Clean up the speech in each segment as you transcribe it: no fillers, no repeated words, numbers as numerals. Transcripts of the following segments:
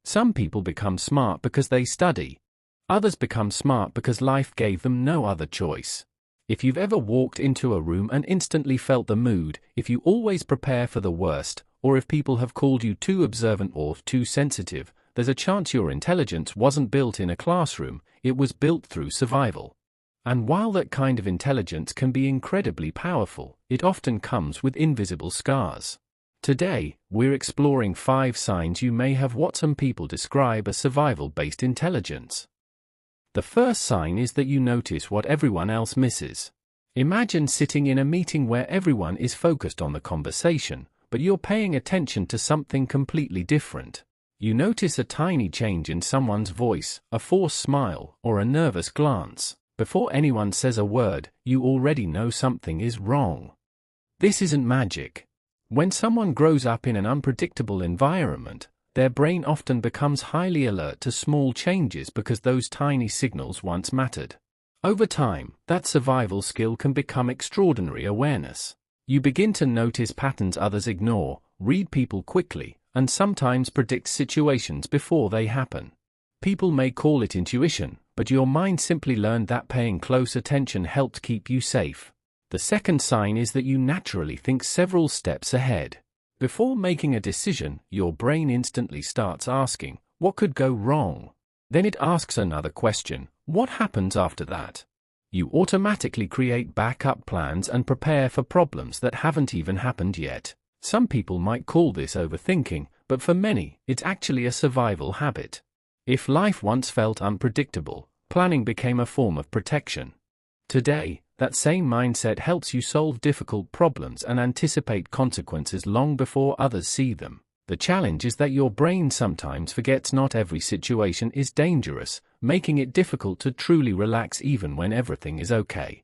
Some people become smart because they study. Others become smart because life gave them no other choice. If you've ever walked into a room and instantly felt the mood, if you always prepare for the worst, or if people have called you too observant or too sensitive, there's a chance your intelligence wasn't built in a classroom, it was built through survival. And while that kind of intelligence can be incredibly powerful, it often comes with invisible scars. Today, we're exploring 5 signs you may have what some people describe as survival-based intelligence. The first sign is that you notice what everyone else misses. Imagine sitting in a meeting where everyone is focused on the conversation, but you're paying attention to something completely different. You notice a tiny change in someone's voice, a forced smile, or a nervous glance. Before anyone says a word, you already know something is wrong. This isn't magic. When someone grows up in an unpredictable environment, their brain often becomes highly alert to small changes because those tiny signals once mattered. Over time, that survival skill can become extraordinary awareness. You begin to notice patterns others ignore, read people quickly, and sometimes predict situations before they happen. People may call it intuition, but your mind simply learned that paying close attention helped keep you safe. The second sign is that you naturally think several steps ahead. Before making a decision, your brain instantly starts asking, what could go wrong? Then it asks another question, what happens after that? You automatically create backup plans and prepare for problems that haven't even happened yet. Some people might call this overthinking, but for many, it's actually a survival habit. If life once felt unpredictable, planning became a form of protection. Today, that same mindset helps you solve difficult problems and anticipate consequences long before others see them. The challenge is that your brain sometimes forgets not every situation is dangerous, making it difficult to truly relax even when everything is okay.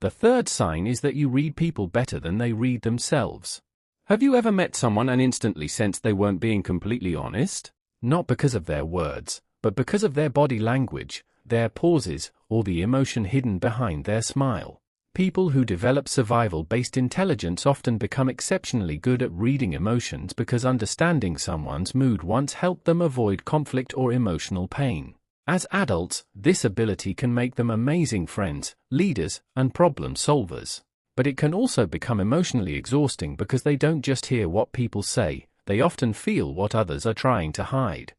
The third sign is that you read people better than they read themselves. Have you ever met someone and instantly sensed they weren't being completely honest? Not because of their words, but because of their body language, their pauses, or the emotion hidden behind their smile. People who develop survival-based intelligence often become exceptionally good at reading emotions because understanding someone's mood once helped them avoid conflict or emotional pain. As adults, this ability can make them amazing friends, leaders, and problem solvers. But it can also become emotionally exhausting because they don't just hear what people say, they often feel what others are trying to hide.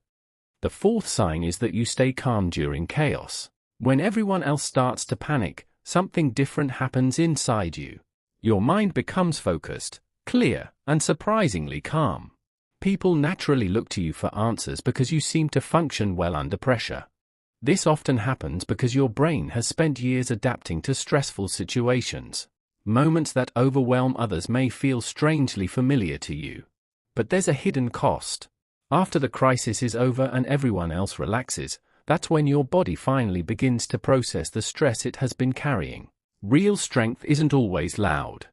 The fourth sign is that you stay calm during chaos. When everyone else starts to panic, something different happens inside you. Your mind becomes focused, clear, and surprisingly calm. People naturally look to you for answers because you seem to function well under pressure. This often happens because your brain has spent years adapting to stressful situations. Moments that overwhelm others may feel strangely familiar to you. But there's a hidden cost. After the crisis is over and everyone else relaxes, that's when your body finally begins to process the stress it has been carrying. Real strength isn't always loud.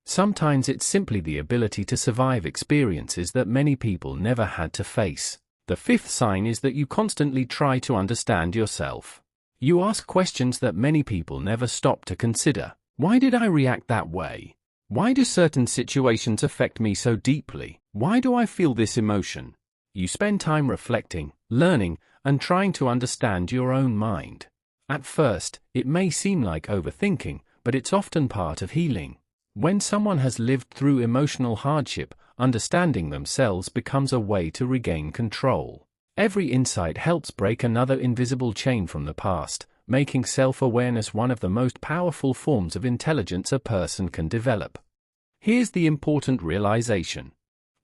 Sometimes it's simply the ability to survive experiences that many people never had to face. The fifth sign is that you constantly try to understand yourself. You ask questions that many people never stop to consider. Why did I react that way? Why do certain situations affect me so deeply? Why do I feel this emotion? You spend time reflecting, learning, and trying to understand your own mind. At first, it may seem like overthinking, but it's often part of healing. When someone has lived through emotional hardship, understanding themselves becomes a way to regain control. Every insight helps break another invisible chain from the past, making self-awareness one of the most powerful forms of intelligence a person can develop. Here's the important realization.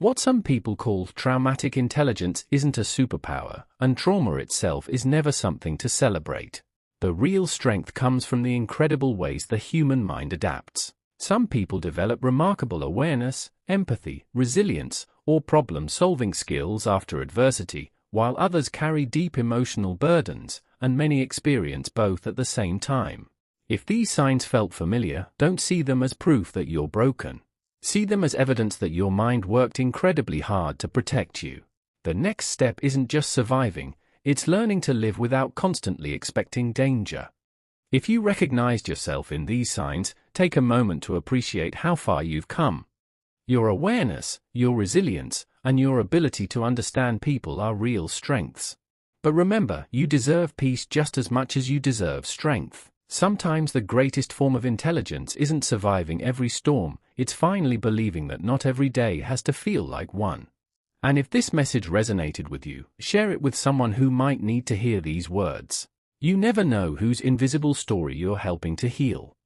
What some people call traumatic intelligence isn't a superpower, and trauma itself is never something to celebrate. The real strength comes from the incredible ways the human mind adapts. Some people develop remarkable awareness, empathy, resilience, or problem-solving skills after adversity, while others carry deep emotional burdens, and many experience both at the same time. If these signs felt familiar, don't see them as proof that you're broken. See them as evidence that your mind worked incredibly hard to protect you. The next step isn't just surviving, it's learning to live without constantly expecting danger. If you recognized yourself in these signs, take a moment to appreciate how far you've come. Your awareness, your resilience, and your ability to understand people are real strengths. But remember, you deserve peace just as much as you deserve strength. Sometimes the greatest form of intelligence isn't surviving every storm, it's finally believing that not every day has to feel like one. And if this message resonated with you, share it with someone who might need to hear these words. You never know whose invisible story you're helping to heal.